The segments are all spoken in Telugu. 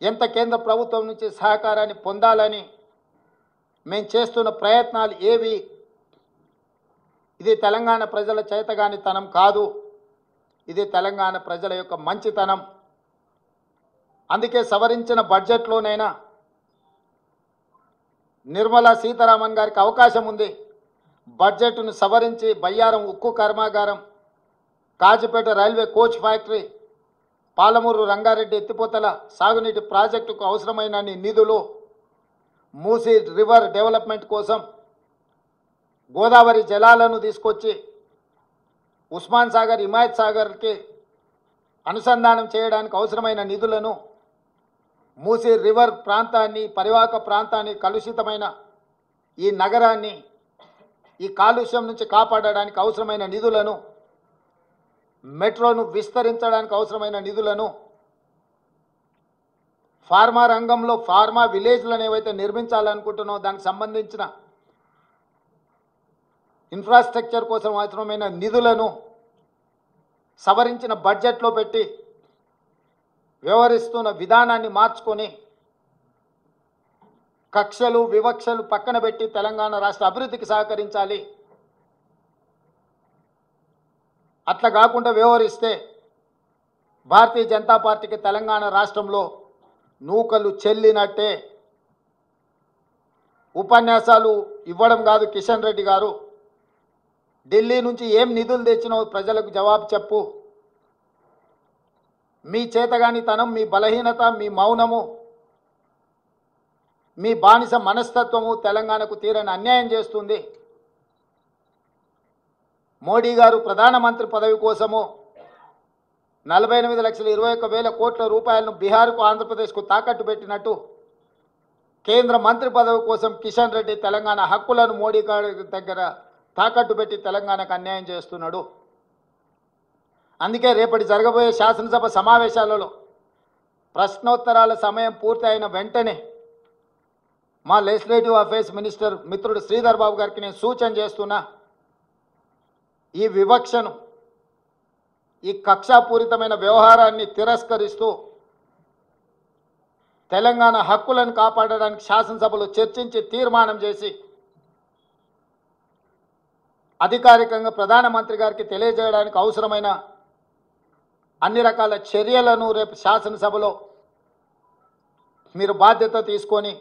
ఎంత కేంద్ర ప్రభుత్వం నుంచి సహకారాన్ని పొందాలని మేము చేస్తున్న ప్రయత్నాలు ఏవి, ఇది తెలంగాణ ప్రజల చేతగానితనం కాదు, ఇది తెలంగాణ ప్రజల యొక్క మంచితనం. అందుకే సవరించిన బడ్జెట్లోనైనా నిర్మలా సీతారామన్ గారికి అవకాశం ఉంది. బడ్జెట్ను సవరించి బయ్యారం ఉక్కు కర్మాగారం, Kazipet railway coach factory, Palamuru Rangareddy ఎత్తిపోతల సాగునీటి ప్రాజెక్టుకు అవసరమైన నిధులు, మూసీ రివర్ డెవలప్మెంట్ కోసం గోదావరి జలాలను తీసుకొచ్చి ఉస్మాన్ సాగర్, హిమాయత్ సాగర్కి అనుసంధానం చేయడానికి అవసరమైన నిధులను, మూసీ రివర్ ప్రాంతాన్ని, పరివాహక ప్రాంతాన్ని, కలుషితమైన ఈ నగరాన్ని ఈ కాలుష్యం నుంచి కాపాడడానికి అవసరమైన నిధులను, మెట్రోను విస్తరించడానికి అవసరమైన నిధులను, ఫార్మా రంగంలో ఫార్మా విలేజ్లను ఏవైతే నిర్మించాలనుకుంటున్నామో దానికి సంబంధించిన ఇన్ఫ్రాస్ట్రక్చర్ కోసం అవసరమైన నిధులను సవరించిన బడ్జెట్లో పెట్టి వ్యవహరిస్తున్న విధానాన్ని మార్చుకొని కక్షలు వివక్షలు పక్కన పెట్టి తెలంగాణ రాష్ట్ర అభివృద్ధికి సహకరించాలి. అట్లా కాకుండా వ్యవహరిస్తే భారతీయ జనతా పార్టీకి తెలంగాణ రాష్ట్రంలో నూకలు చెల్లినట్టే. ఉపన్యాసాలు ఇవ్వడం కాదు కిషన్ రెడ్డి గారు, ఢిల్లీ నుంచి ఏం నిధులు తెచ్చినావు ప్రజలకు జవాబు చెప్పు. మీ చేతగానితనం, మీ బలహీనత, మీ మౌనము, మీ బానిస మనస్తత్వము తెలంగాణకు తీరని అన్యాయం చేస్తుంది. మోడీ గారు ప్రధానమంత్రి పదవి కోసము 48,21,000 కోట్ల రూపాయలను బీహార్కు, ఆంధ్రప్రదేశ్కు తాకట్టు పెట్టినట్టు కేంద్ర మంత్రి పదవి కోసం కిషన్ రెడ్డి తెలంగాణ హక్కులను మోడీ గారి దగ్గర తాకట్టు పెట్టి తెలంగాణకు అన్యాయం చేస్తున్నాడు. అందుకే రేపటి జరగబోయే శాసనసభ సమావేశాలలో ప్రశ్నోత్తరాల సమయం పూర్తి అయిన వెంటనే మా లెజిస్లేటివ్ అఫైర్స్ మినిస్టర్ మిత్రుడు శ్రీధర్ బాబు గారికి నేను సూచన చేస్తున్నా, ఈ వివక్షను, ఈ కక్షాపూరితమైన వ్యవహారాన్ని తిరస్కరిస్తూ తెలంగాణ హక్కులను కాపాడడానికి శాసనసభలో చర్చించి తీర్మానం చేసి అధికారికంగా ప్రధానమంత్రి గారికి తెలియజేయడానికి అవసరమైన అన్ని రకాల చర్యలను రేపు శాసనసభలో మీరు బాధ్యత తీసుకొని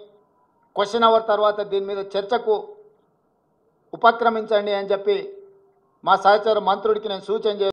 క్వశ్చన్ అవర్ తర్వాత దీని మీద చర్చకు ఉపక్రమించండి అని చెప్పి మా సహచర మంత్రుడికి నేను సూచన